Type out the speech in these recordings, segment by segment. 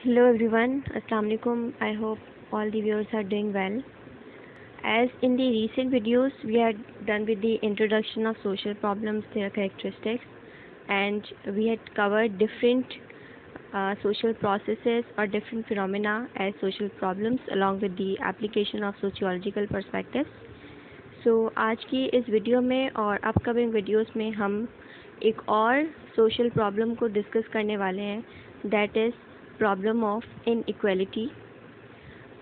Hello everyone, Assalamu alaikum. I hope all the viewers are doing well. As in the recent videos, we had done with the introduction of social problems, their characteristics, and we had covered different social processes or different phenomena as social problems along with the application of sociological perspectives. So आज की इस video में और upcoming videos में हम एक और social problem को डिस्कस करने वाले हैं, that is problem of inequality.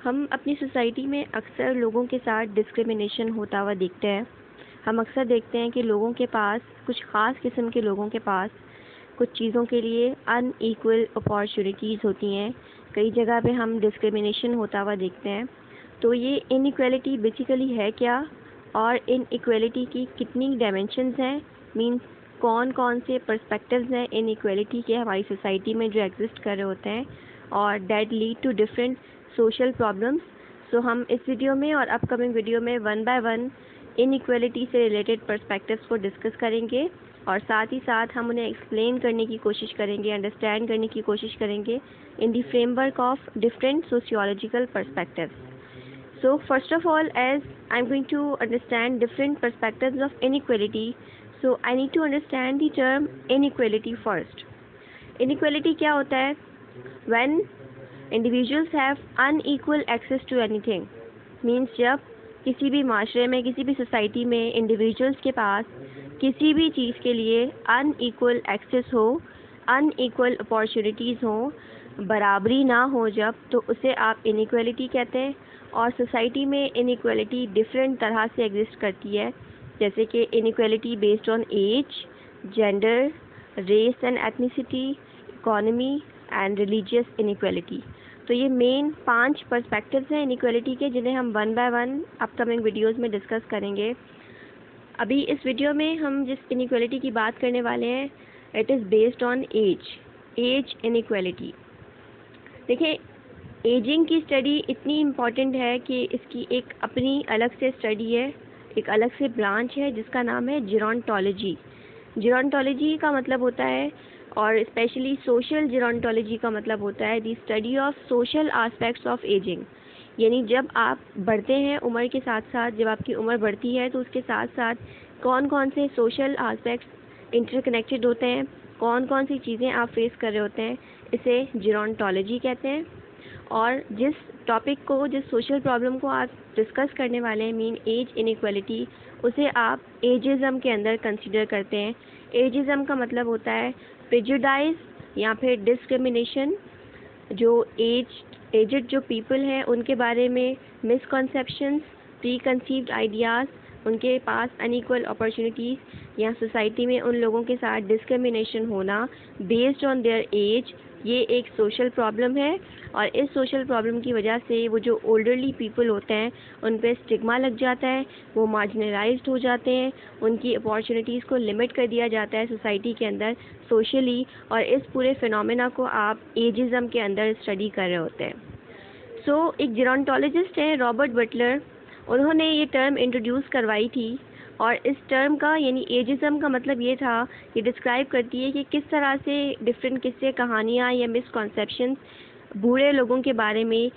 हम अपनी सोसाइटी में अक्सर लोगों के साथ डिस्क्रिमिनेशन होता हुआ देखते हैं। हम अक्सर देखते हैं कि लोगों के पास, कुछ ख़ास किस्म के लोगों के पास कुछ चीज़ों के लिए अनईक्वल अपॉर्चुनिटीज़ होती हैं। कई जगह पे हम डिस्क्रिमिनेशन होता हुआ देखते हैं। तो ये इनइक्वालिटी बेसिकली है क्या, और इनइक्वालिटी की कितनी डायमेंशंस हैं, मीन्स कौन कौन से पर्सपेक्टिव्स हैं इनइक्वालिटी के हमारी सोसाइटी में जो एग्जिस्ट कर रहे होते हैं, और that lead to different social problems. So हम इस वीडियो में और अपकमिंग वीडियो में वन बाय वन इनइक्वालिटी से रिलेटेड पर्सपेक्टिव्स को डिस्कस करेंगे, और साथ ही साथ हम उन्हें एक्सप्लेन करने की कोशिश करेंगे, अंडरस्टैंड करने की कोशिश करेंगे in the framework of different sociological perspectives. So first of all, as I'm going to understand different perspectives of inequality, so I need to understand the term inequality first. Inequality क्या होता है? When individuals have unequal access to anything, means जब किसी भी माशरे में, किसी भी सोसाइटी में इंडिविजुअल्स के पास किसी भी चीज़ के लिए अनईक्वल एक्सेस हो, अनईक्वल अपॉर्चुनिटीज़ हो, बराबरी ना हो जब, तो उसे आप इनइक्वालिटी कहते हैं. और सोसाइटी में इनइक्वालिटी डिफरेंट तरह से एग्जिस्ट करती है, जैसे कि inequality based on age, gender, race and ethnicity, economy and religious inequality. तो ये मेन 5 पर्सपेक्टिव्स हैं इनइक्वालिटी के, जिन्हें हम one by one upcoming videos में डिस्कस करेंगे. अभी इस वीडियो में हम जिस इनइक्वालिटी की बात करने वाले हैं, it is based on age inequality. देखिए, एजिंग की स्टडी इतनी इम्पॉर्टेंट है कि इसकी एक अपनी अलग से स्टडी है, एक अलग से ब्रांच है जिसका नाम है जेरोंटोलॉजी. जेरोंटोलॉजी का मतलब होता है, और स्पेशली सोशल जेरोंटोलॉजी का मतलब होता है the study of social aspects of ageing. यानी जब आप बढ़ते हैं उम्र के साथ साथ, जब आपकी उम्र बढ़ती है तो उसके साथ साथ कौन कौन से सोशल आस्पेक्ट्स इंटरकनेक्टेड होते हैं, कौन कौन सी चीज़ें आप फेस कर रहे होते हैं, इसे जेरोंटोलॉजी कहते हैं. और जिस टॉपिक को, जिस सोशल प्रॉब्लम को आप डिस्कस करने वाले हैं, मीन एज इनइक्वालिटी, उसे आप एजिज़म के अंदर कंसीडर करते हैं. एजिज़म का मतलब होता है प्रेजुडाइज या फिर डिस्क्रिमिनेशन. जो एजड जो पीपल हैं उनके बारे में मिसकॉन्सेप्शंस, प्री कंसीव्ड आइडियाज़, उनके पास अनइक्वल अपॉर्चुनिटीज़ या सोसाइटी में उन लोगों के साथ डिस्क्रिमिनेशन होना बेस्ड ऑन देयर एज, ये एक सोशल प्रॉब्लम है. और इस सोशल प्रॉब्लम की वजह से वो जो ओल्डरली पीपल होते हैं उन पे स्टिग्मा लग जाता है, वो मार्जिनलाइज्ड हो जाते हैं, उनकी अपॉर्चुनिटीज़ को लिमिट कर दिया जाता है सोसाइटी के अंदर सोशली. और इस पूरे फिनोमेना को आप एजिज़म के अंदर स्टडी कर रहे होते हैं. सो एक जेरोंटोलॉजिस्ट हैं रॉबर्ट बटलर, उन्होंने ये टर्म इंट्रोड्यूस करवाई थी. और इस टर्म का, यानी एजिज़म का मतलब ये था, ये डिस्क्राइब करती है कि किस तरह से डिफरेंट किस्से, कहानियाँ या मिसकॉन्सेप्शंस बूढ़े लोगों के बारे में,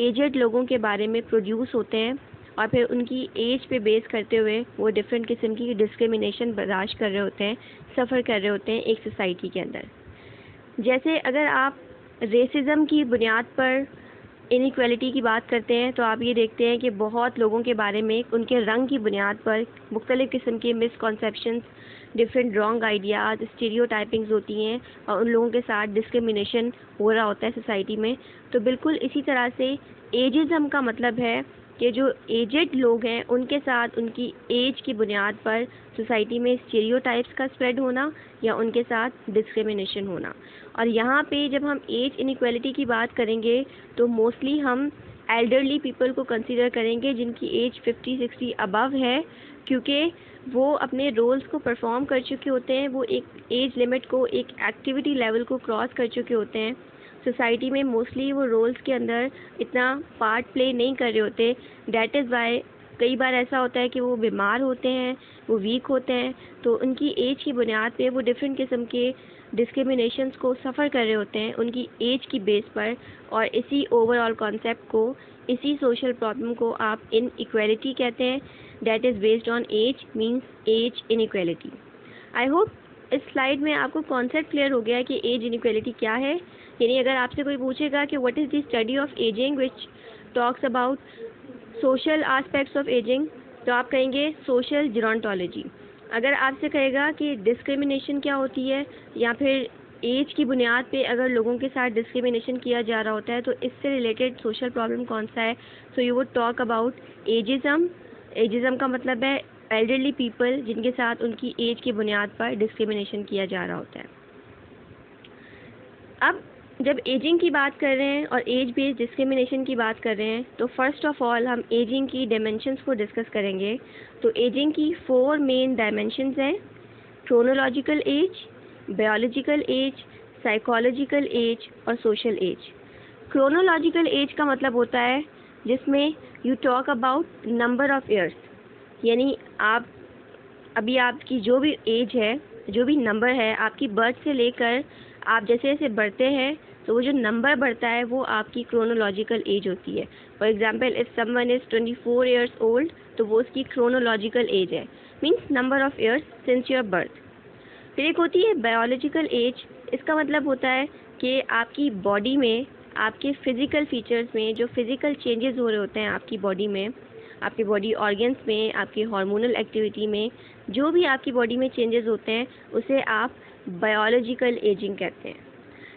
एजड लोगों के बारे में प्रोड्यूस होते हैं, और फिर उनकी एज पे बेस करते हुए वो डिफरेंट किस्म की डिस्क्रिमिनेशन बर्दाश्त कर रहे होते हैं, सफ़र कर रहे होते हैं एक सोसाइटी के अंदर. जैसे अगर आप रेसिज़म की बुनियाद पर इनइक्वालिटी की बात करते हैं तो आप ये देखते हैं कि बहुत लोगों के बारे में उनके रंग की बुनियाद पर मुख्तलिफ़ किस्म के मिसकॉन्सेप्शंस, डिफरेंट रॉन्ग आइडियाज़, स्टीरियोटाइपिंग्स होती हैं, और उन लोगों के साथ डिस्क्रिमिनेशन हो रहा होता है सोसाइटी में. तो बिल्कुल इसी तरह से एजिज़म का मतलब है कि जो एजड लोग हैं उनके साथ उनकी एज की बुनियाद पर सोसाइटी में स्टीरियोटाइप्स का स्प्रेड होना या उनके साथ डिस्क्रिमिनेशन होना. और यहाँ पे जब हम एज इनइक्वालिटी की बात करेंगे तो मोस्टली हम एल्डरली पीपल को कंसीडर करेंगे जिनकी एज 50-60 अबव है, क्योंकि वो अपने रोल्स को परफॉर्म कर चुके होते हैं, वो एक एज लिमिट को, एक एक्टिविटी लेवल को क्रॉस कर चुके होते हैं. सोसाइटी में मोस्टली वो रोल्स के अंदर इतना पार्ट प्ले नहीं कर रहे होते. दैट इज़ वाई कई बार ऐसा होता है कि वो बीमार होते हैं, वो वीक होते हैं, तो उनकी एज की बुनियाद पे वो डिफरेंट किस्म के डिस्क्रिमिनेशंस को सफ़र कर रहे होते हैं उनकी एज की बेस पर। और इसी ओवरऑल कॉन्सेप्ट को, इसी सोशल प्रॉब्लम को आप इनइक्वालिटी कहते हैं, that is based on age, means age inequality. I hope इस स्लाइड में आपको कॉन्सेप्ट क्लियर हो गया है कि एज इनइक्वालिटी क्या है। यानी अगर आपसे कोई पूछेगा कि what is the study of ageing which talks about social aspects of ageing, तो आप कहेंगे सोशल जीरोंटोलॉजी। अगर आपसे कहेगा कि डिस्क्रिमिनेशन क्या होती है, या फिर एज की बुनियाद पे अगर लोगों के साथ डिस्क्रिमिनेशन किया जा रहा होता है तो इससे रिलेटेड सोशल प्रॉब्लम कौन सा है, so you would talk about ageism. Ageism का मतलब है एल्डरली पीपल जिनके साथ उनकी एज की बुनियाद पर डिस्क्रिमिनेशन किया जा रहा होता है। अब जब एजिंग की बात कर रहे हैं और एज बेस्ड डिस्क्रिमिनेशन की बात कर रहे हैं तो फर्स्ट ऑफ ऑल हम एजिंग की डायमेंशंस को डिस्कस करेंगे। तो एजिंग की 4 मेन डायमेंशंस हैं: chronological age, biological age, psychological age और सोशल एज। क्रोनोलॉजिकल एज का मतलब होता है जिसमें you talk about number of years, यानी आप अभी आपकी जो भी एज है, जो भी नंबर है आपकी बर्थ से लेकर आप जैसे जैसे बढ़ते हैं तो वो जो नंबर बढ़ता है वो आपकी क्रोनोलॉजिकल एज होती है। For example if someone is 24 years old तो वो उसकी क्रोनोलॉजिकल एज है, means number of years since your birth. फिर एक होती है बायोलॉजिकल एज। इसका मतलब होता है कि आपकी बॉडी में, आपके फिज़िकल फीचर्स में जो फिज़िकल चेंजेस हो रहे होते हैं आपकी बॉडी में, आपके बॉडी ऑर्गन्स में, आपकी हार्मोनल एक्टिविटी में, जो भी आपकी बॉडी में चेंजेस होते हैं उसे आप बायोलॉजिकल एजिंग कहते हैं।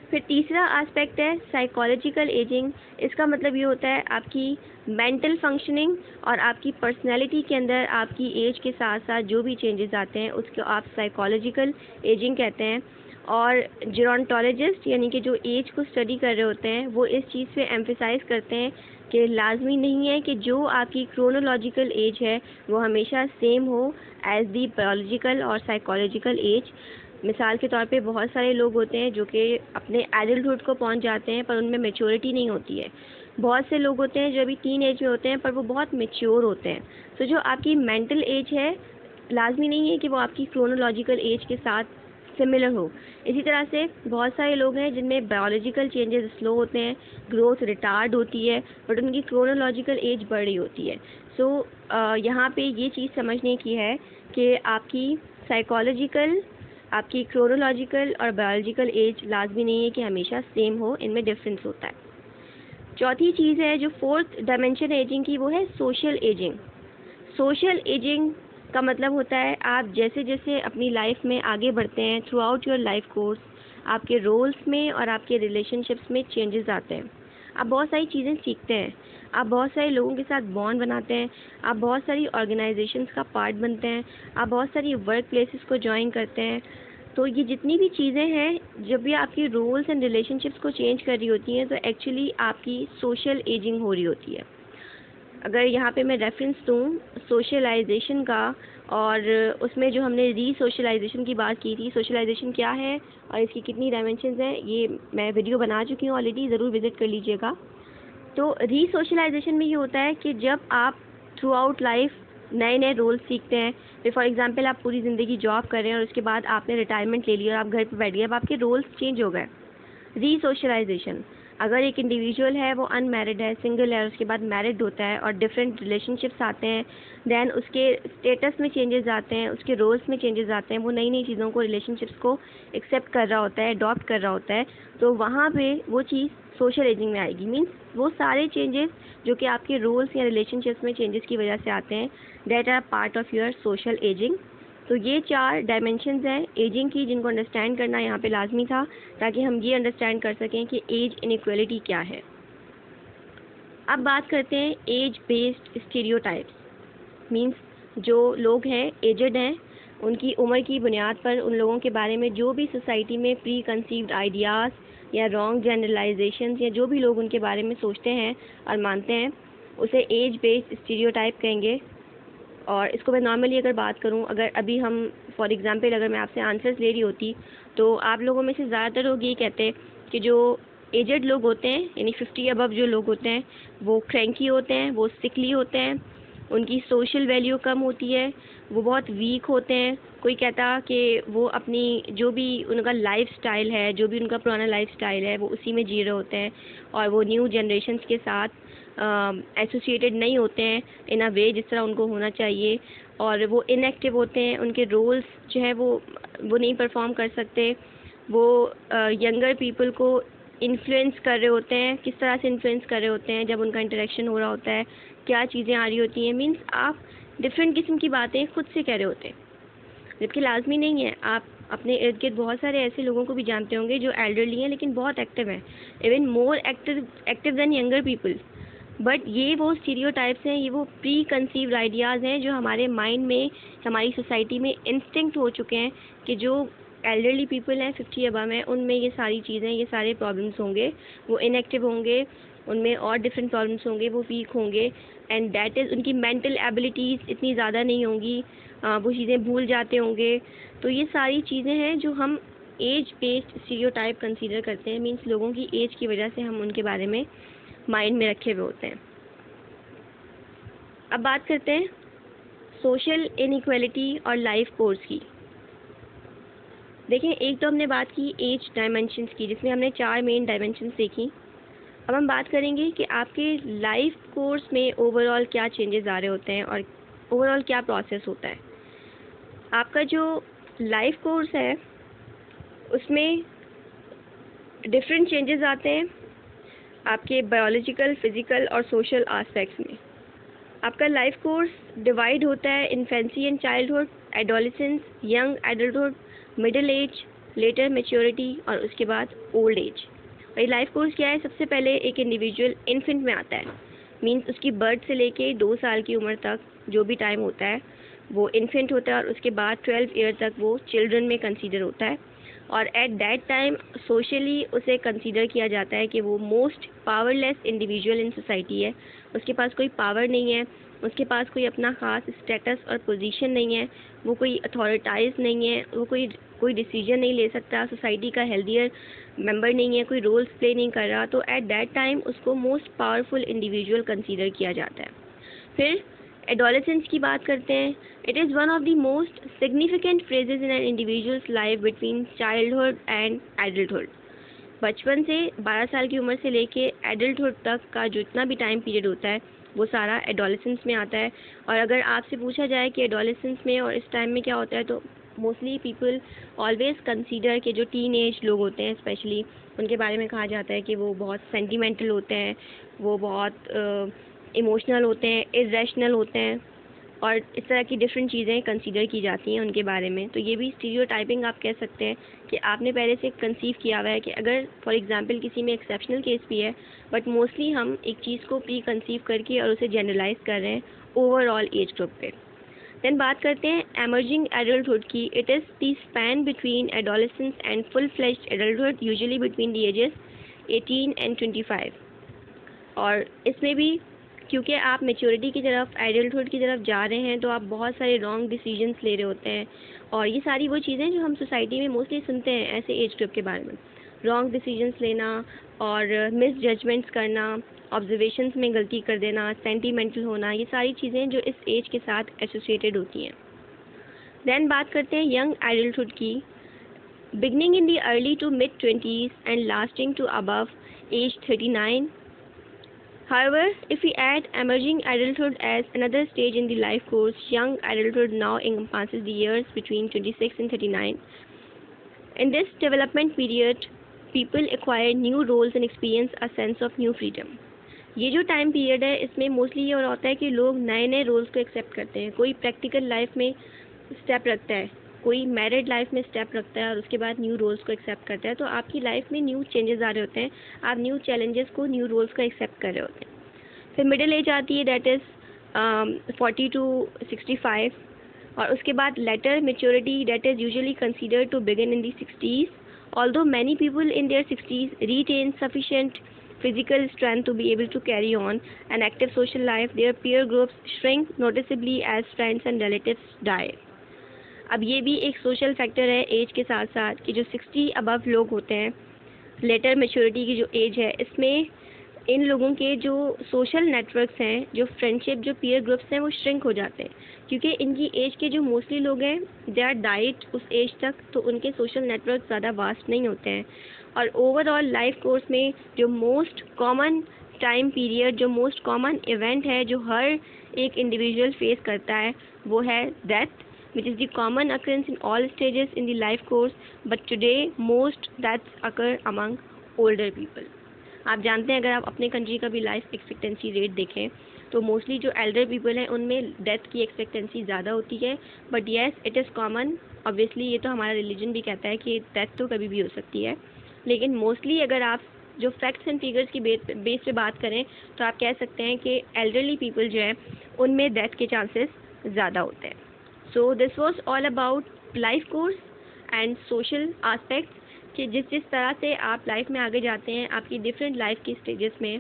फिर तीसरा एस्पेक्ट है साइकोलॉजिकल एजिंग। इसका मतलब ये होता है आपकी मेंटल फंक्शनिंग और आपकी पर्सनैलिटी के अंदर आपकी एज के साथ साथ जो भी चेंजेस आते हैं उसको आप साइकोलॉजिकल एजिंग कहते हैं। और जीरोंटोलॉजिस्ट यानी कि जो एज को स्टडी कर रहे होते हैं वो इस चीज़ पे एम्फेसाइज करते हैं कि लाजमी नहीं है कि जो आपकी क्रोनोलॉजिकल एज है वो हमेशा सेम हो एज दी बायोलॉजिकल और साइकोलॉजिकल एज। मिसाल के तौर पे बहुत सारे लोग होते हैं जो कि अपने एडल्टहुड को पहुंच जाते हैं पर उनमें मैच्योरिटी नहीं होती है। बहुत से लोग होते हैं जो अभी टीन एज में होते हैं पर वो बहुत मैच्योर होते हैं। तो जो आपकी मेंटल एज है लाजमी नहीं है कि वो आपकी क्रोनोलॉजिकल एज के साथ सिमिलर हो। इसी तरह से बहुत सारे लोग हैं जिनमें बायोलॉजिकल चेंजेस स्लो होते हैं, ग्रोथ रिटार्ड होती है, बट उनकी क्रोनोलॉजिकल एज बढ़ रही होती है। सो यहाँ पे ये चीज़ समझने की है कि आपकी साइकोलॉजिकल, आपकी क्रोनोलॉजिकल और बायोलॉजिकल एज लाजमी नहीं है कि हमेशा सेम हो, इनमें डिफरेंस होता है। चौथी चीज़ है जो फोर्थ डायमेंशन एजिंग की, वो है सोशल एजिंग। सोशल एजिंग का मतलब होता है आप जैसे जैसे अपनी लाइफ में आगे बढ़ते हैं, through out your life course आपके रोल्स में और आपके रिलेशनशिप्स में चेंजेस आते हैं। आप बहुत सारी चीज़ें सीखते हैं, आप बहुत सारे लोगों के साथ बॉन्ड बनाते हैं, आप बहुत सारी ऑर्गेनाइजेशंस का पार्ट बनते हैं, आप बहुत सारी वर्क प्लेसेस को ज्वाइन करते हैं। तो ये जितनी भी चीज़ें हैं, जब भी आपकी रोल्स एंड रिलेशनशिप्स को चेंज कर रही होती हैं तो एक्चुअली आपकी सोशल एजिंग हो रही होती है। अगर यहाँ पे मैं रेफरेंस दूँ सोशलाइजेशन का, और उसमें जो हमने रीसोशलाइजेशन की बात की थी, सोशलाइजेशन क्या है और इसकी कितनी डायमेंशंस हैं, ये मैं वीडियो बना चुकी हूँ ऑलरेडी, ज़रूर विज़िट कर लीजिएगा। तो रीसोशलाइजेशन में ये होता है कि जब आप थ्रू आउट लाइफ नए नए रोल्स सीखते हैं। फॉर एग्जांपल आप पूरी ज़िंदगी जॉब कर रहे हैं और उसके बाद आपने रिटायरमेंट ले लिया और आप घर पर बैठ गए, अब आपके रोल्स चेंज हो गए। रीसोशलाइजेशन, अगर एक इंडिविजुअल है वो अनमैरिड है, सिंगल है, और उसके बाद मैरिड होता है और डिफरेंट रिलेशनशिप्स आते हैं, देन उसके स्टेटस में चेंजेस आते हैं, उसके रोल्स में चेंजेस आते हैं, वो नई नई चीज़ों को, रिलेशनशिप्स को एक्सेप्ट कर रहा होता है, अडॉप्ट कर रहा होता है, तो वहाँ पे वो चीज़ सोशल एजिंग में आएगी। मीन्स वो सारे चेंजेस जो कि आपके रोल्स या रिलेशनशिप्स में चेंजेस की वजह से आते हैं, that are part of your social ageing. तो ये 4 डायमेंशंस हैं एजिंग की जिनको अंडरस्टैंड करना यहाँ पे लाजमी था, ताकि हम ये अंडरस्टैंड कर सकें कि एज इनइक्वालिटी क्या है। अब बात करते हैं एज बेस्ड स्टीरियोटाइप्स। मींस जो लोग हैं एजड हैं, उनकी उम्र की बुनियाद पर उन लोगों के बारे में जो भी सोसाइटी में प्री कंसीव्ड आइडियाज़ या रॉन्ग जनरलाइजेशंस या जो भी लोग उनके बारे में सोचते हैं और मानते हैं उसे एज बेस्ड स्टीरियोटाइप कहेंगे। और इसको मैं नॉर्मली अगर बात करूं, अगर अभी हम फॉर एग्जांपल अगर मैं आपसे आंसर्स ले रही होती तो आप लोगों में से ज़्यादातर लोग ये कहते कि जो एजड लोग होते हैं यानी 50 अबव जो लोग होते हैं वो क्रैंकी होते हैं, वो सिकली होते हैं, उनकी सोशल वैल्यू कम होती है, वो बहुत वीक होते हैं। कोई कहता कि वो अपनी जो भी उनका लाइफ स्टाइल है, जो भी उनका पुराना लाइफ स्टाइल है, वो उसी में जी रहे होते हैं और वो न्यू जनरेशन्स के साथ एसोसिएटेड नहीं होते हैं इन अ वे जिस तरह उनको होना चाहिए, और वो इनएक्टिव होते हैं। उनके रोल्स जो है वो नहीं परफॉर्म कर सकते। वो यंगर पीपल को इन्फ्लुएंस कर रहे होते हैं। किस तरह से इन्फ्लुएंस कर रहे होते हैं? जब उनका इंटरेक्शन हो रहा होता है, क्या चीज़ें आ रही होती हैं, मीन्स आप डिफरेंट किस्म की बातें खुद से कह रहे होते हैं, जबकि लाजमी नहीं है। आप अपने इर्द गिर्द बहुत सारे ऐसे लोगों को भी जानते होंगे जो एल्डरली हैं लेकिन बहुत एक्टिव हैं, even more active than younger people. But ये वो स्टीरियोटाइप्स हैं, ये वो प्री कंसीव्ड आइडियाज़ हैं जो हमारे माइंड में, हमारी सोसाइटी में इंस्टिंक्ट हो चुके हैं कि जो एल्डरली पीपल हैं 50 अबव हैं, उनमें ये सारी चीज़ें, ये सारे प्रॉब्लम्स होंगे, वो इनएक्टिव होंगे, उनमें और डिफरेंट प्रॉब्लम्स होंगे, वो वीक होंगे, एंड दैट इज़ उनकी मेंटल एबिलिटीज़ इतनी ज़्यादा नहीं होंगी, वो चीज़ें भूल जाते होंगे। तो ये सारी चीज़ें हैं जो हम एज बेस्ड स्टीरियोटाइप कंसीडर करते हैं, मीन्स लोगों की एज की वजह से हम उनके बारे में माइंड में रखे हुए होते हैं। अब बात करते हैं सोशल इनइक्वालिटी और लाइफ कोर्स की। देखें, एक तो हमने बात की एज डायमेंशंस की, जिसमें हमने 4 मेन डायमेंशंस देखी। अब हम बात करेंगे कि आपके लाइफ कोर्स में ओवरऑल क्या चेंजेस आ रहे होते हैं और ओवरऑल क्या प्रोसेस होता है। आपका जो लाइफ कोर्स है उसमें डिफरेंट चेंजेस आते हैं आपके बायोलॉजिकल, फिज़िकल और सोशल एस्पेक्ट्स में। आपका लाइफ कोर्स डिवाइड होता है infancy and childhood, adolescence, young adulthood, middle age, later maturity और उसके बाद ओल्ड एज। और ये लाइफ कोर्स क्या है? सबसे पहले एक इंडिविजुअल इन्फेंट में आता है, मीन्स उसकी बर्थ से लेके 2 साल की उम्र तक जो भी टाइम होता है वो इन्फेंट होता है, और उसके बाद 12 ईयर तक वो चिल्ड्रन में कंसीडर होता है। और एट दैट टाइम सोशली उसे कंसीडर किया जाता है कि वो most powerless individual in society है। उसके पास कोई पावर नहीं है, उसके पास कोई अपना ख़ास स्टेटस और पोजीशन नहीं है, वो कोई अथॉरिटाइज नहीं है, वो कोई डिसीजन नहीं ले सकता, सोसाइटी का हेल्दियर मेंबर नहीं है, कोई रोल्स प्ले नहीं कर रहा। तो एट दैट टाइम उसको मोस्ट पावरफुल इंडिविजुअल कंसीडर किया जाता है। फिर एडोलेसेंस की बात करते हैं। It is one of the most significant phrases in an individuals life between childhood and adulthood. बचपन से 12 साल की उम्र से लेके एडल्टहुड तक का जितना भी टाइम पीरियड होता है वो सारा एडोलेसेंस में आता है। और अगर आपसे पूछा जाए कि एडोलेसेंस में और इस टाइम में क्या होता है, तो मोस्टली पीपल ऑलवेज कंसीडर के जो टीन एज लोग होते हैं स्पेशली, उनके बारे में कहा जाता है कि वो बहुत सेंटिमेंटल होते हैं, वो बहुत इमोशनल होते हैं, इरेशनल होते हैं, और इस तरह की डिफरेंट चीज़ें कंसीडर की जाती हैं उनके बारे में। तो ये भी स्टीरियोटाइपिंग आप कह सकते हैं कि आपने पहले से कंसीव किया हुआ है कि अगर फॉर एग्जांपल किसी में एक्सेप्शनल केस भी है, बट मोस्टली हम एक चीज़ को प्री कंसीव करके और उसे जनरलाइज कर रहे हैं ओवरऑल एज ग्रुप पे। देन बात करते हैं एमर्जिंग एडल्टहुड की। It is the span between adolescence and full fledged adulthood, usually between the ages 18 and 25। और इसमें भी क्योंकि आप मेच्योरिटी की तरफ, एडल्टहुड की तरफ जा रहे हैं, तो आप बहुत सारे रॉन्ग डिसीजंस ले रहे होते हैं। और ये सारी वो चीज़ें जो हम सोसाइटी में मोस्टली सुनते हैं ऐसे एज ग्रुप के बारे में, रॉन्ग डिसीजंस लेना और मिस जजमेंट्स करना, ऑब्जर्वेशंस में गलती कर देना, सेंटीमेंटल होना, ये सारी चीज़ें जो इस एज के साथ एसोसिएटेड होती हैं। देन बात करते हैं यंग एडल्टहुड की। Beginning in the early to mid 20s and lasting to above age 39। However, if we add emerging adulthood as another stage in the life course, young adulthood now encompasses the years between 26 and 39. In this development period, people acquire new roles and experience a sense of new freedom. ये जो time period है इसमें mostly ये हो होता है कि लोग नए नए रोल्स को एक्सेप्ट करते हैं। कोई प्रैक्टिकल लाइफ में स्टेप रखता है, कोई मैरिड लाइफ में स्टेप रखता है और उसके बाद न्यू रोल्स को एक्सेप्ट करता है। तो आपकी लाइफ में न्यू चेंजेस आ रहे होते हैं, आप न्यू चैलेंजेस को, न्यू रोल्स को एक्सेप्ट कर रहे होते हैं। फिर मिडिल एज आती है, दैट इज़ 40 to 65। और उसके बाद later maturity, that is usually considered to begin in the 60s। although many people in their 60s retain sufficient physical strength to be able to carry on an active social life, their peer groups shrink noticeably as friends and relatives die. अब ये भी एक social factor है as के साथ साथ कि जो 60 अबव लोग होते हैं, लेटर मेच्योरिटी की जो एज है, इसमें इन लोगों के जो सोशल नेटवर्क्स हैं, जो फ्रेंडशिप, जो पीयर ग्रुप्स हैं, वो श्रिंक हो जाते हैं, क्योंकि इनकी एज के जो मोस्टली लोग हैं दे आर डाइट उस एज तक, तो उनके सोशल नेटवर्क ज़्यादा वास्ट नहीं होते हैं। और ओवरऑल लाइफ कोर्स में जो मोस्ट कॉमन टाइम पीरियड, जो मोस्ट कॉमन इवेंट है जो हर एक इंडिविजुअल फेस करता है, वो है death, which is the common occurrence in all stages in the life course, but today most deaths occur among older people. आप जानते हैं, अगर आप अपने कंट्री का भी लाइफ एक्सपेक्टेंसी रेट देखें तो मोस्टली जो एल्डर पीपल हैं उनमें डेथ की एक्सपेक्टेंसी ज़्यादा होती है, but yes it is common. Obviously ये तो हमारा रिलीजन भी कहता है कि डेथ तो कभी भी हो सकती है, लेकिन मोस्टली अगर आप जो फैक्ट्स एंड फिगर्स की बेस पे बात करें तो आप कह सकते हैं कि एल्डरली पीपल जो है उनमें डेथ के चांसेस ज़्यादा होते हैं। So this was all about life course and social aspects कि जिस तरह से आप लाइफ में आगे जाते हैं, आपकी डिफरेंट लाइफ की स्टेजेस में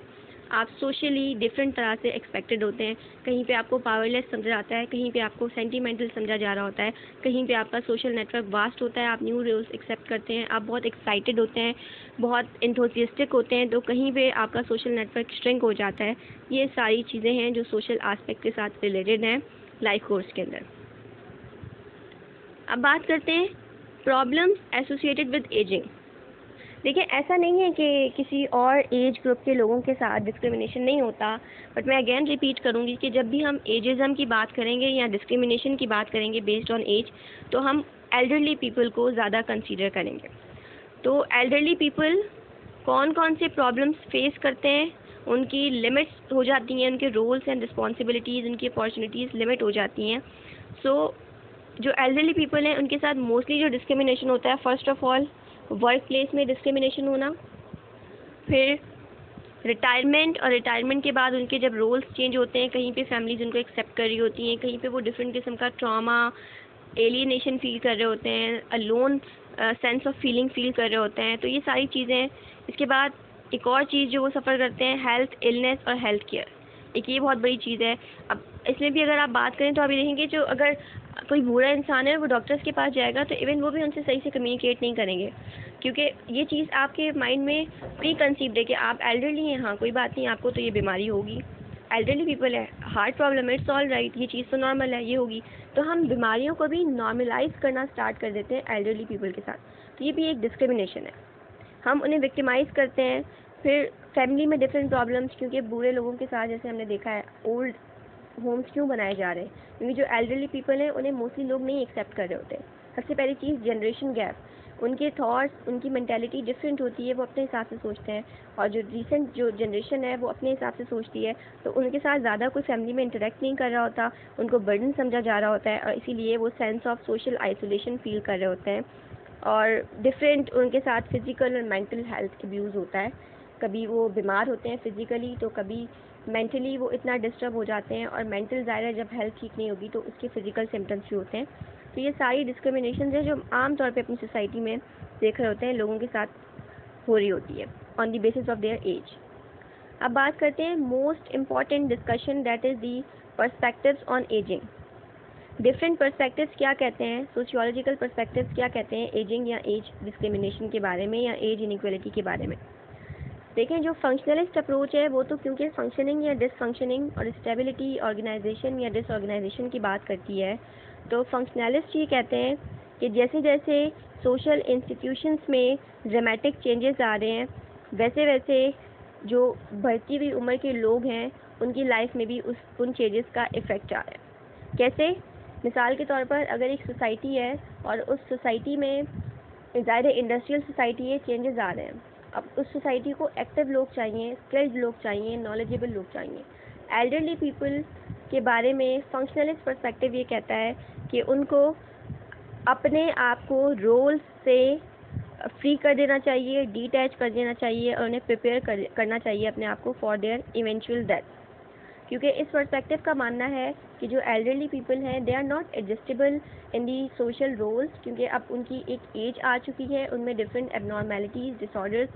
आप सोशली डिफरेंट तरह से एक्सपेक्टेड होते हैं। कहीं पे आपको पावरलेस समझा जाता है, कहीं पे आपको सेंटिमेंटल समझा जा रहा होता है, कहीं पे आपका सोशल नेटवर्क वास्ट होता है, आप न्यू रोल्स एक्सेप्ट करते हैं, आप बहुत एक्साइटेड होते हैं, बहुत एंथुसियास्टिक होते हैं, तो कहीं पे आपका सोशल नेटवर्क श्रिंक हो जाता है। ये सारी चीज़ें हैं जो सोशल आस्पेक्ट के साथ रिलेटेड हैं लाइफ कोर्स के अंदर। अब बात करते हैं प्रॉब्लम्स एसोसिएटेड विद एजिंग। देखिए, ऐसा नहीं है कि किसी और एज ग्रुप के लोगों के साथ डिस्क्रिमिनेशन नहीं होता, बट मैं अगेन रिपीट करूंगी कि जब भी हम एजिज़म की बात करेंगे या डिस्क्रिमिनेशन की बात करेंगे बेस्ड ऑन एज, तो हम एल्डरली पीपल को ज़्यादा कंसीडर करेंगे। तो एल्डरली पीपल कौन कौन से प्रॉब्लम्स फेस करते हैं, उनकी लिमिट्स हो जाती हैं, उनके रोल्स एंड रिस्पॉन्सिबिलिटीज़, उनकी अपॉर्चुनिटीज़ लिमिट हो जाती हैं। सो जो एल्डरली पीपल हैं उनके साथ मोस्टली जो डिस्क्रिमिनेशन होता है, first of all work place में डिस्क्रिमिनेशन होना, फिर रिटायरमेंट, और रिटायरमेंट के बाद उनके जब रोल्स चेंज होते हैं, कहीं पे फैमिलीज उनको एक्सेप्ट कर रही होती हैं, कहीं पे वो डिफरेंट किस्म का ट्रॉमा, एलियनेशन फील कर रहे होते हैं, alone sense of feeling feel कर रहे होते हैं, तो ये सारी चीज़ें हैं। इसके बाद एक और चीज़ जो वो सफ़र करते हैं, हेल्थ, इलनेस और हेल्थ केयर, एक ये बहुत बड़ी चीज़ है। अब इसमें भी अगर आप बात करें तो आप ये देखेंगे जो अगर कोई बूढ़ा इंसान है वो डॉक्टर्स के पास जाएगा तो इवन वो भी उनसे सही से कम्युनिकेट नहीं करेंगे, क्योंकि ये चीज़ आपके माइंड में प्री कंसीव्ड है कि आप एल्डरली हैं, हाँ कोई बात नहीं, आपको तो ये बीमारी होगी, एल्डरली पीपल है, हार्ट प्रॉब्लम है, इट्स ऑल राइट, ये चीज़ तो नॉर्मल है, ये होगी। तो हम बीमारियों को भी नॉर्मलाइज करना स्टार्ट कर देते हैं एल्डरली पीपल के साथ, तो ये भी एक डिस्क्रिमिनेशन है। हम उन्हें विक्टिमाइज़ करते हैं। फिर फैमिली में डिफरेंट प्रॉब्लम्स, क्योंकि बूढ़े लोगों के साथ जैसे हमने देखा है ओल्ड होम्स क्यों बनाए जा रहे हैं, क्योंकि जो एल्डरली पीपल हैं उन्हें मोस्टली लोग नहीं एक्सेप्ट कर रहे होते। सबसे पहली चीज़ जनरेशन गैप, उनके थॉट्स, उनकी मेंटालिटी डिफरेंट होती है, वो अपने हिसाब से सोचते हैं, और जो रिसेंट जो जनरेशन है वो अपने हिसाब से सोचती है, तो उनके साथ ज़्यादा कोई फैमिली में इंटरेक्ट नहीं कर रहा होता, उनको बर्डन समझा जा रहा होता है, और इसीलिए वो sense of social isolation feel कर रहे होते हैं। और डिफरेंट उनके साथ फिज़िकल और मेंटल हेल्थ अब्यूज़ होता है, कभी वो बीमार होते हैं फिज़िकली, तो कभी मेंटली वो इतना डिस्टर्ब हो जाते हैं, और मेंटल ज़ाहिर जब हेल्थ ठीक नहीं होगी तो उसके फिज़िकल सिम्टम्स भी होते हैं। तो ये सारी डिस्क्रिमिनेशन है जो आम तौर पे अपनी सोसाइटी में देख रहे होते हैं, लोगों के साथ हो रही होती है on the basis of their age. अब बात करते हैं most important discussion, that is the perspectives on ageing. Different perspectives क्या कहते हैं, सोशियोलॉजिकल पर्सपेक्टिव्स क्या कहते हैं एजिंग या एज डिस्क्रिमिनेशन के बारे में, या एज इनइक्वालिटी के बारे में। देखें, जो फंक्शनलिस्ट अप्रोच है वो तो क्योंकि फंक्शनिंग या डिसफंक्शनिंग और स्टेबिलिटी, ऑर्गेनाइजेशन या डिसऑर्गेनाइजेशन की बात करती है, तो फंक्शनलिस्ट ये कहते हैं कि जैसे जैसे सोशल इंस्टीट्यूशंस में ड्रामेटिक चेंजेस आ रहे हैं, वैसे वैसे जो बढ़ती हुई उम्र के लोग हैं उनकी लाइफ में भी उन चेंजेस का इफ़ेक्ट आ रहा है। कैसे? मिसाल के तौर पर अगर एक सोसाइटी है और उस सोसाइटी में ज़ाहिर इंडस्ट्रियल सोसाइटी है, चेंजेस आ रहे हैं, अब उस सोसाइटी को एक्टिव लोग चाहिए, स्किल्ड लोग चाहिए, नॉलेजेबल लोग चाहिए। एल्डरली पीपल के बारे में फंक्शनलिस्ट पर्सपेक्टिव ये कहता है कि उनको अपने आप को रोल्स से फ्री कर देना चाहिए, डिटैच कर देना चाहिए, और उन्हें प्रिपेयर करना चाहिए अपने आप को फॉर देयर इवेंचुअल डेथ, क्योंकि इस पर्सपेक्टिव का मानना है कि जो एल्डरली पीपल हैं they are not adjustable in the social roles, क्योंकि अब उनकी एक एज आ चुकी है, उनमें डिफरेंट एबनॉर्मेलिटीज़, डिसऑर्डर्स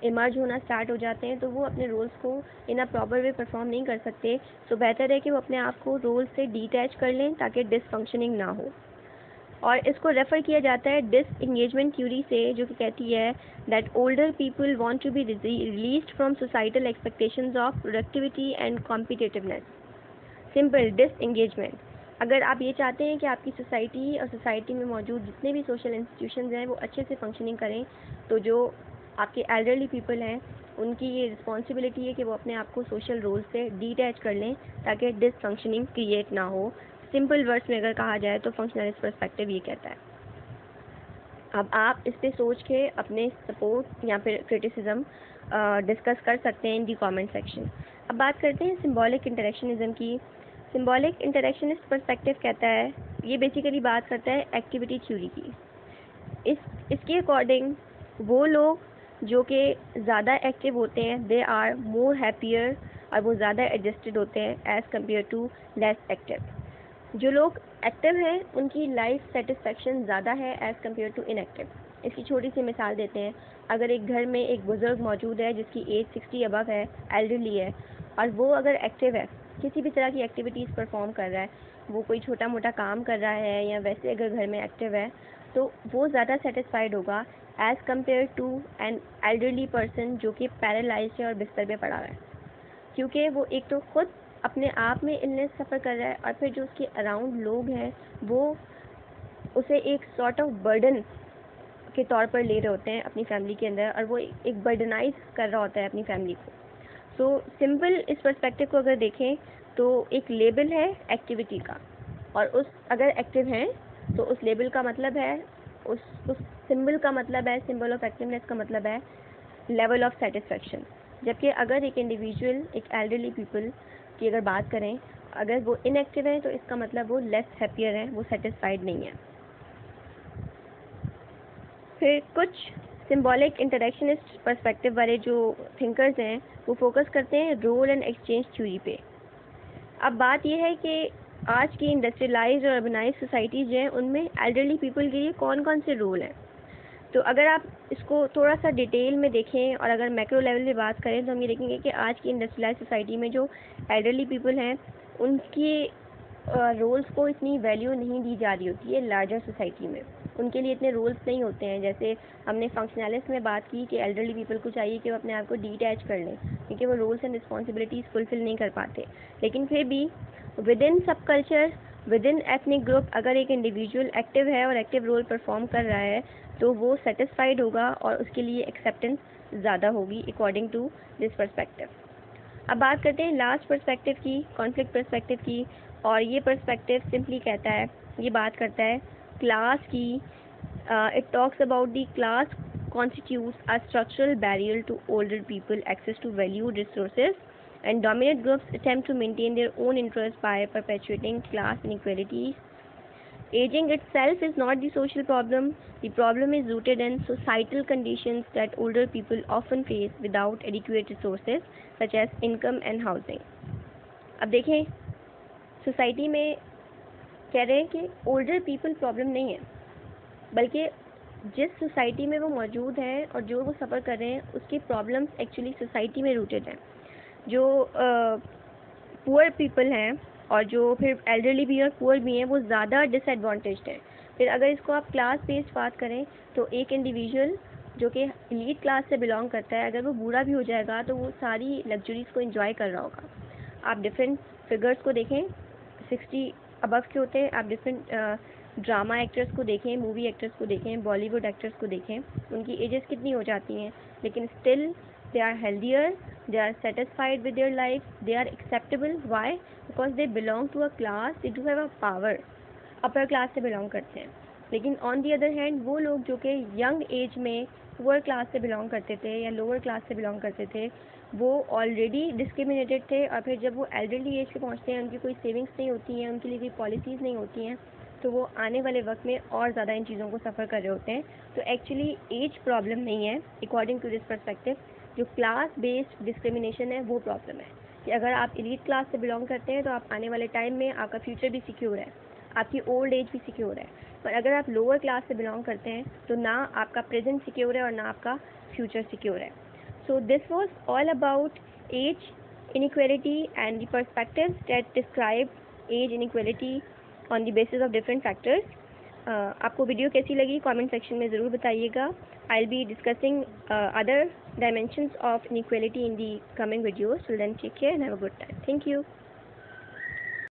इमर्ज होना स्टार्ट हो जाते हैं, तो वो अपने रोल्स को इन अ प्रॉपर वे परफॉर्म नहीं कर सकते। सो बेहतर है कि वो अपने आप को रोल से डिटैच कर लें ताकि डिसफंक्शनिंग ना हो। और इसको रेफ़र किया जाता है डिसएंगेजमेंट थ्योरी से, जो कि कहती है that older people want to be released from societal expectations of productivity and competitiveness. Simple disengagement. अगर आप ये चाहते हैं कि आपकी सोसाइटी और सोसाइटी में मौजूद जितने भी सोशल इंस्टीट्यूशंस हैं वो अच्छे से फंक्शनिंग करें, तो जो आपके एल्डरली पीपल हैं उनकी ये रिस्पॉन्सिबिलिटी है कि वो अपने आप को सोशल रोल से डिटैच कर लें ताकि डिसफंक्शनिंग क्रिएट ना हो। सिंपल वर्ड्स में अगर कहा जाए तो फंक्शनलिस्ट पर्सपेक्टिव ये कहता है। अब आप इस पे सोच के अपने सपोर्ट या फिर क्रिटिसिज्म डिस्कस कर सकते हैं इन दी कमेंट सेक्शन। अब बात करते हैं सिंबॉलिक इंटरेक्शनिज्म की। सिंबॉलिक इंटरेक्शनिस्ट पर्सपेक्टिव कहता है, ये बेसिकली बात करता है एक्टिविटी थ्योरी की। इसके अकॉर्डिंग वो लोग जो कि ज़्यादा एक्टिव होते हैं दे आर मोर हैप्पियर, और वो ज़्यादा एडजस्टेड होते हैं as compare to less active. जो लोग एक्टिव हैं उनकी लाइफ सेटिस्फेक्शन ज़्यादा है एज़ कम्पेयर टू इनएक्टिव। इसकी छोटी सी मिसाल देते हैं। अगर एक घर में एक बुज़ुर्ग मौजूद है जिसकी एज 60 अबव है, एल्डरली है, और वो अगर एक्टिव है, किसी भी तरह की एक्टिविटीज़ परफॉर्म कर रहा है, वो कोई छोटा मोटा काम कर रहा है या वैसे अगर घर में एक्टिव है, तो वो ज़्यादा सेटिस्फाइड होगा as compare to an elderly person जो कि पैरालाइज्ड है और बिस्तर पे पड़ा हुआ है। क्योंकि वो एक तो खुद अपने आप में इलनेस सफ़र कर रहा है, और फिर जो उसके अराउंड लोग हैं वो उसे एक सॉर्ट ऑफ बर्डन के तौर पर ले रहे होते हैं अपनी फैमिली के अंदर, और वो एक बर्डनाइज कर रहा होता है अपनी फैमिली को। सो सिंपल इस पर्सपेक्टिव को अगर देखें तो एक लेबल है एक्टिविटी का, और उस अगर एक्टिव हैं तो उस लेबल का मतलब है, उस सिंबल का मतलब है, सिंबल ऑफ एक्टिवनेस का मतलब है लेवल ऑफ सेटिस्फेक्शन। जबकि अगर एक इंडिविजुअल, एक एल्डरली पीपल की अगर बात करें, अगर वो इनएक्टिव है तो इसका मतलब वो लेस हैप्पियर है, वो सेटिस्फाइड नहीं है। फिर कुछ सिंबॉलिक इंटरेक्शनिस्ट पर्सपेक्टिव वाले जो थिंकर्स हैं वो फोकस करते हैं रोल एंड एक्सचेंज थ्योरी पे। अब बात यह है कि आज की इंडस्ट्रियलाइज्ड और अर्बनाइज्ड सोसाइटीज़ हैं उनमें एल्डरली पीपल के लिए कौन कौन से रोल हैं। तो अगर आप इसको थोड़ा सा डिटेल में देखें और अगर मैक्रो लेवल पे बात करें तो हम ये देखेंगे कि आज की इंडस्ट्रियलाइज्ड सोसाइटी में जो एल्डरली पीपल हैं उनकी रोल्स को इतनी वैल्यू नहीं दी जा रही होती है। लार्जर सोसाइटी में उनके लिए इतने रोल्स नहीं होते हैं। जैसे हमने फंक्शनलिस्ट में बात की कि एल्डरली पीपल को चाहिए कि वो अपने आप को डिटैच कर लें क्योंकि वो रोल्स एंड रिस्पॉन्सिबिलिटीज़ फुलफिल नहीं कर पाते। लेकिन फिर भी विद इन सब culture, with in ethnic group, अगर एक इंडिविजुअल एक्टिव है और एक्टिव रोल परफॉर्म कर रहा है तो वो सेटिस्फाइड होगा और उसके लिए एक्सेप्टेंस ज़्यादा होगी अकॉर्डिंग टू दिस पर्सपेक्टिव। अब बात करते हैं लास्ट पर्सपेक्टिव की, कॉन्फ्लिक्ट पर्सपेक्टिव की। और ये पर्सपेक्टिव सिंपली कहता है, ये बात करता है क्लास की। It talks about the class constitutes a structural barrier to older people access to valued resources, and dominant groups attempt to maintain their own interests by perpetuating class inequalities. Aging itself is not the social problem. The problem is rooted in societal conditions that older people often face without adequate resources such as income and housing. अब देखें, society में कह रहे हैं कि older people problem नहीं है, बल्कि जिस सोसाइटी में वो मौजूद हैं और जो वो सफ़र कर रहे हैं उसकी प्रॉब्लम्स एक्चुअली सोसाइटी में रूटेड हैं। जो पुअर पीपल हैं और जो फिर एल्डरली भी और पुअर भी हैं वो ज़्यादा डिसएडवांटेज्ड हैं। फिर अगर इसको आप क्लास बेस्ड बात करें तो एक इंडिविजुअल जो कि एलीट क्लास से बिलोंग करता है, अगर वो बूढ़ा भी हो जाएगा तो वो सारी लग्जरीज़ को एंजॉय कर रहा होगा। आप डिफरेंट फिगर्स को देखें, 60 अबव के होते हैं। आप डिफरेंट ड्रामा एक्टर्स को देखें, मूवी एक्टर्स को देखें, बॉलीवुड एक्टर्स को देखें, उनकी एजेस कितनी हो जाती हैं लेकिन still they are healthier, they are satisfied with their life, they are acceptable. Why? Because they belong to a class, they do have a power, upper class से belong करते हैं। लेकिन on the other hand वो लोग जो कि young age में poor class से बिलोंग करते थे या लोअर क्लास से बिलोंग करते थे वो ऑलरेडी डिस्क्रिमिनेटेड थे, और फिर जब वो एल्डरली एज पे पहुंचते हैं उनकी कोई सेविंग्स नहीं होती हैं, उनके लिए कोई पॉलिसीज़ नहीं होती हैं, तो वो आने वाले वक्त में और ज़्यादा इन चीज़ों को सफ़र कर रहे होते हैं। तो एक्चुअली एज प्रॉब्लम नहीं है अकॉर्डिंग टू दिस पर्सपेक्टिव। जो क्लास बेस्ड डिस्क्रिमिनेशन है वो प्रॉब्लम है कि अगर आप एलीट क्लास से बिलोंग करते हैं तो आप आने वाले टाइम में आपका फ्यूचर भी सिक्योर है, आपकी ओल्ड एज भी सिक्योर है। पर अगर आप लोअर क्लास से बिलोंग करते हैं तो ना आपका प्रेजेंट सिक्योर है और ना आपका फ्यूचर सिक्योर है। So this was all about age inequality and the perspectives that describe age inequality on the basis of different factors. आपको वीडियो कैसी लगी कमेंट सेक्शन में ज़रूर बताइएगा. I will be discussing other dimensions of inequality in the coming videos. Till then, take care and have a good time. Thank you.